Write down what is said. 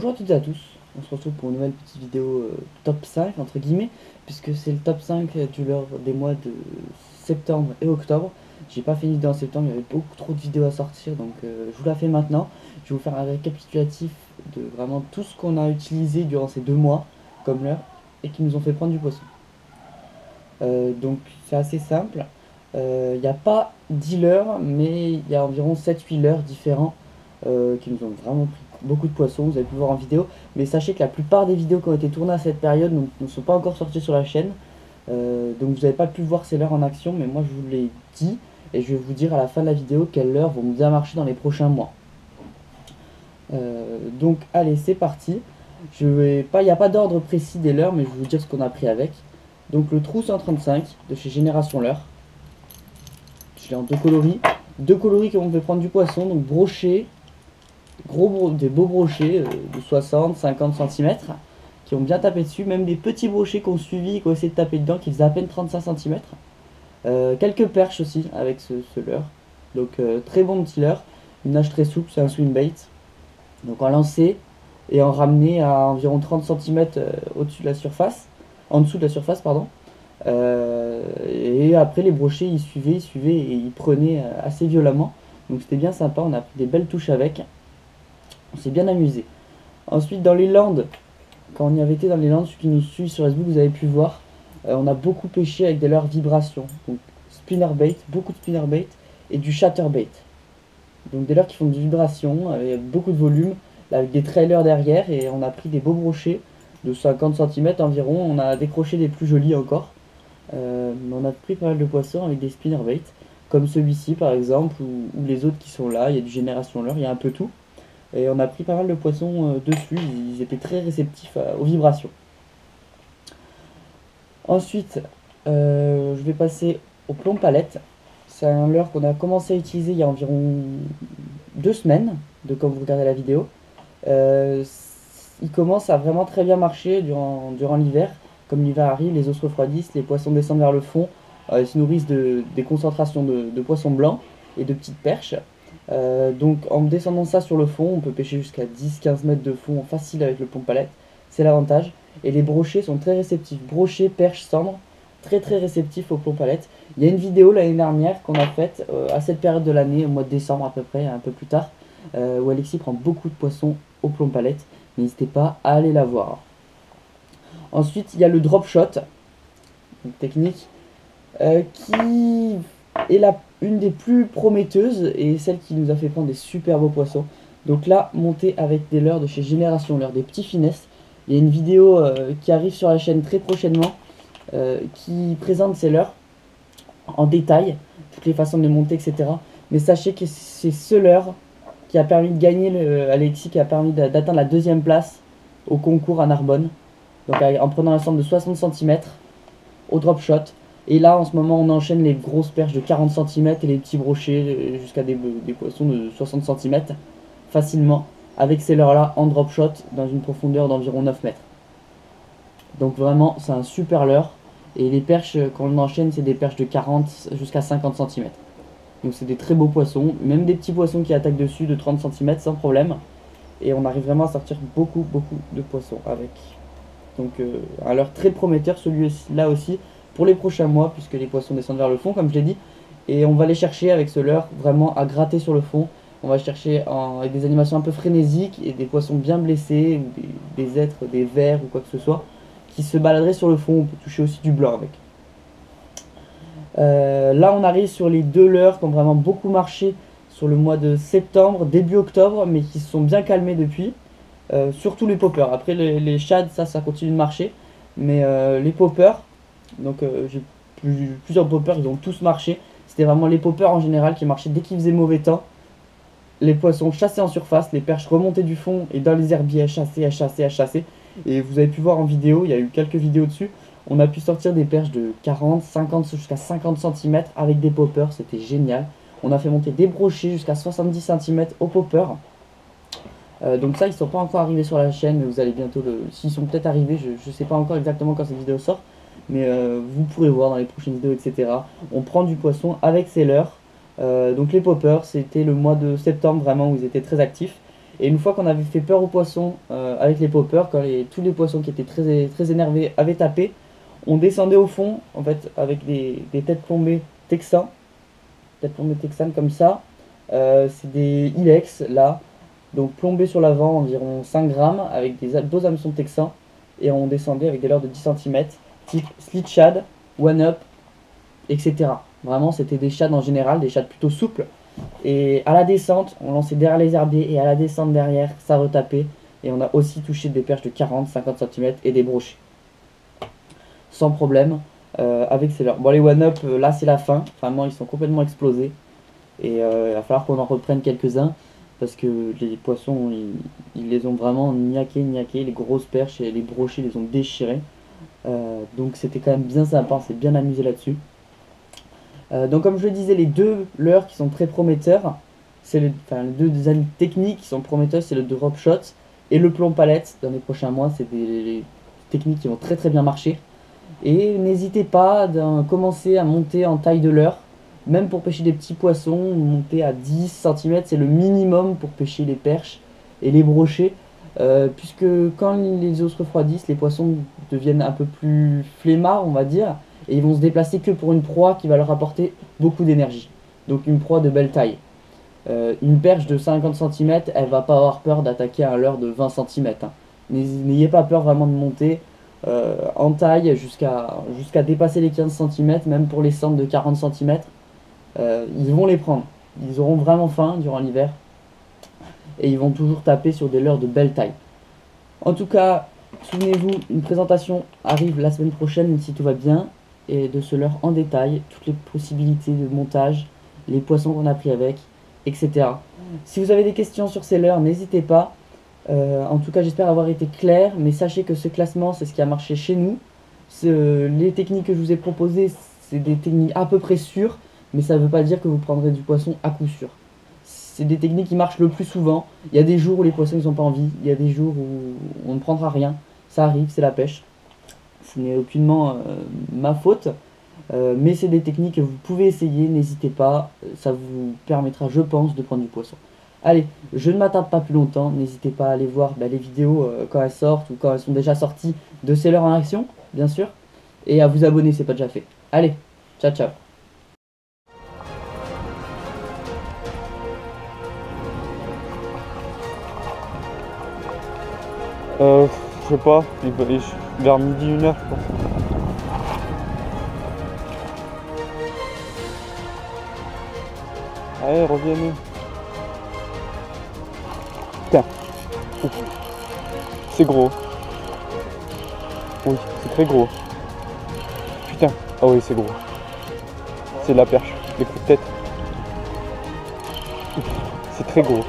Bonjour à toutes et à tous, on se retrouve pour une nouvelle petite vidéo top 5 entre guillemets, puisque c'est le top 5 du leurre des mois de septembre et octobre. J'ai pas fait une vidéo en septembre, il y avait beaucoup trop de vidéos à sortir, donc je vous la fais maintenant. Je vais vous faire un récapitulatif de vraiment tout ce qu'on a utilisé durant ces 2 mois comme leurre et qui nous ont fait prendre du poisson. Donc c'est assez simple, il n'y a pas 10 leurres, mais il y a environ 7-8 leurres différents qui nous ont vraiment pris beaucoup de poissons, vous avez pu voir en vidéo. Mais sachez que la plupart des vidéos qui ont été tournées à cette période ne sont pas encore sorties sur la chaîne. Donc vous n'avez pas pu voir ces leurres en action, mais moi je vous l'ai dit. Et je vais vous dire à la fin de la vidéo quelles leurres vont bien marcher dans les prochains mois. Donc allez, c'est parti. Il n'y a pas d'ordre précis des leurres, mais je vais vous dire ce qu'on a pris avec. Donc le trou 135 de chez Génération Leurre. Je l'ai en deux coloris qui vont me faire prendre du poisson, donc brochet, des beaux brochets de 60-50 cm qui ont bien tapé dessus, même des petits brochets qui ont suivi, qui ont essayé de taper dedans, qui faisaient à peine 35 cm. Quelques perches aussi avec ce leurre, donc très bon petit leurre, une nage très souple, c'est un swim bait, donc en lancer et en ramener à environ 30 cm au-dessus de la surface, en dessous de la surface pardon. Et après les brochets ils suivaient et ils prenaient assez violemment, donc c'était bien sympa, on a pris des belles touches avec, on s'est bien amusé. Ensuite dans les Landes, quand on y avait été dans les Landes, ceux qui nous suivent sur Facebook vous avez pu voir, on a beaucoup pêché avec des leurres vibrations, donc spinnerbait, beaucoup de spinnerbait et du chatterbait, donc des leurres qui font de vibrations avec beaucoup de volume, avec des trailers derrière, et on a pris des beaux brochets de 50 cm environ, on a décroché des plus jolis encore. On a pris pas mal de poissons avec des spinnerbaits, comme celui-ci par exemple, ou les autres qui sont là, il y a du Génération Leurre, il y a un peu tout. Et on a pris pas mal de poissons dessus, ils étaient très réceptifs aux vibrations. Ensuite, je vais passer au plomb palette. C'est un leurre qu'on a commencé à utiliser il y a environ 2 semaines, de quand vous regardez la vidéo. Il commence à vraiment très bien marcher durant l'hiver. Comme l'hiver arrive, les eaux se refroidissent, les poissons descendent vers le fond, ils se nourrissent des concentrations de poissons blancs et de petites perches. Donc en descendant ça sur le fond, on peut pêcher jusqu'à 10-15 mètres de fond facile avec le plomb palette, c'est l'avantage. Et les brochets sont très réceptifs, brochets, perches, cendres, très réceptifs au plomb palette. Il y a une vidéo l'année dernière qu'on a faite à cette période de l'année, au mois de décembre à peu près, un peu plus tard, où Alexis prend beaucoup de poissons au plomb palette. N'hésitez pas à aller la voir. Ensuite, il y a le drop shot, une technique qui est une des plus prometteuses et celle qui nous a fait prendre des super beaux poissons. Donc là, monté avec des leurres de chez Génération Leurre, des petits finesses. Il y a une vidéo qui arrive sur la chaîne très prochainement qui présente ces leurres en détail, toutes les façons de les monter, etc. Mais sachez que c'est ce leurre qui a permis de gagner Alexis, qui a permis d'atteindre la 2e place au concours à Narbonne. Donc en prenant un centre de 60 cm au drop shot. Et là en ce moment on enchaîne les grosses perches de 40 cm et les petits brochets jusqu'à des poissons de 60 cm facilement avec ces leurres là en drop shot dans une profondeur d'environ 9 mètres. Donc vraiment c'est un super leurre. Et les perches quand on enchaîne c'est des perches de 40 jusqu'à 50 cm. Donc c'est des très beaux poissons, même des petits poissons qui attaquent dessus de 30 cm sans problème. Et on arrive vraiment à sortir beaucoup de poissons avec. Donc un leurre très prometteur celui-là aussi pour les prochains mois, puisque les poissons descendent vers le fond comme je l'ai dit. Et on va les chercher avec ce leurre vraiment à gratter sur le fond. On va chercher avec des animations un peu frénésiques et des poissons bien blessés, ou des êtres, des vers ou quoi que ce soit, qui se baladeraient sur le fond. On peut toucher aussi du blanc avec. Là on arrive sur les 2 leurres qui ont vraiment beaucoup marché sur le mois de septembre, début octobre, mais qui se sont bien calmés depuis. Surtout les poppers. Après les shads, ça continue de marcher. Mais les poppers, donc j'ai plusieurs poppers, ils ont tous marché. C'était vraiment les poppers en général qui marchaient dès qu'il faisait mauvais temps. Les poissons chassaient en surface, les perches remontaient du fond et dans les herbiers à chasser. Et vous avez pu voir en vidéo, il y a eu quelques vidéos dessus. On a pu sortir des perches de 40, 50 jusqu'à 50 cm avec des poppers, c'était génial. On a fait monter des brochets jusqu'à 70 cm au popper. Donc ça ils sont pas encore arrivés sur la chaîne, mais vous allez bientôt s'ils sont peut-être arrivés, je sais pas encore exactement quand cette vidéo sort, mais vous pourrez voir dans les prochaines vidéos, etc. On prend du poisson avec ces leurres. Donc les poppers, c'était le mois de septembre vraiment où ils étaient très actifs. Et une fois qu'on avait fait peur aux poissons avec les poppers, quand tous les poissons qui étaient très énervés avaient tapé, on descendait au fond, en fait, avec des têtes plombées texans, têtes plombées texanes comme ça. C'est des ilex là, donc plombés sur l'avant, environ 5 grammes, avec des beaux hameçons texans. Et on descendait avec des leurres de 10 cm, type slit shad, one up, etc. Vraiment, c'était des shad en général, des shad plutôt souples. Et à la descente, on lançait derrière les herbiers, et à la descente derrière, ça retapait. Et on a aussi touché des perches de 40-50 cm et des brochets. Sans problème, avec ces leurres. Bon, les one-up, là c'est la fin. Vraiment, ils sont complètement explosés. Et il va falloir qu'on en reprenne quelques-uns. Parce que les poissons, ils les ont vraiment niaqués. Les grosses perches et les brochets les ont déchirés. Donc c'était quand même bien sympa, on s'est bien amusé là-dessus. Donc comme je le disais, les deux leurres qui sont très prometteurs, c'est les deux designs techniques qui sont prometteurs, c'est le drop shot et le plomb palette. Dans les prochains mois, c'est des techniques qui vont très bien marcher. Et n'hésitez pas à commencer à monter en taille de leurre. Même pour pêcher des petits poissons, monter à 10 cm, c'est le minimum pour pêcher les perches et les brochets. Puisque quand les eaux se refroidissent, les poissons deviennent un peu plus flemmards, on va dire, et ils vont se déplacer que pour une proie qui va leur apporter beaucoup d'énergie. Donc une proie de belle taille. Une perche de 50 cm, elle va pas avoir peur d'attaquer un leurre de 20 cm. Hein. N'ayez pas peur vraiment de monter en taille jusqu'à dépasser les 15 cm, même pour les centres de 40 cm. Ils vont les prendre. Ils auront vraiment faim durant l'hiver. Et ils vont toujours taper sur des leurres de belle taille. En tout cas, souvenez-vous, une présentation arrive la semaine prochaine si tout va bien. Et de ce leurre en détail, toutes les possibilités de montage, les poissons qu'on a pris avec, etc. Si vous avez des questions sur ces leurres, n'hésitez pas. En tout cas, j'espère avoir été clair, mais sachez que ce classement, c'est ce qui a marché chez nous. Les techniques que je vous ai proposées, c'est des techniques à peu près sûres, mais ça ne veut pas dire que vous prendrez du poisson à coup sûr. C'est des techniques qui marchent le plus souvent. Il y a des jours où les poissons ils n'ont pas envie, il y a des jours où on ne prendra rien. Ça arrive, c'est la pêche. Ce n'est aucunement ma faute. Mais c'est des techniques que vous pouvez essayer, n'hésitez pas. Ça vous permettra, je pense, de prendre du poisson. Allez, je ne m'attarde pas plus longtemps. N'hésitez pas à aller voir les vidéos quand elles sortent ou quand elles sont déjà sorties de Seller en action, bien sûr. Et à vous abonner si ce n'est pas déjà fait. Allez, ciao ciao. Je sais pas, vers midi, 1h je pense. Allez, reviens-nous. Putain. C'est gros. Oui, c'est très gros. Putain. Ah oui, c'est gros. C'est de la perche. Les coups de tête. C'est très gros.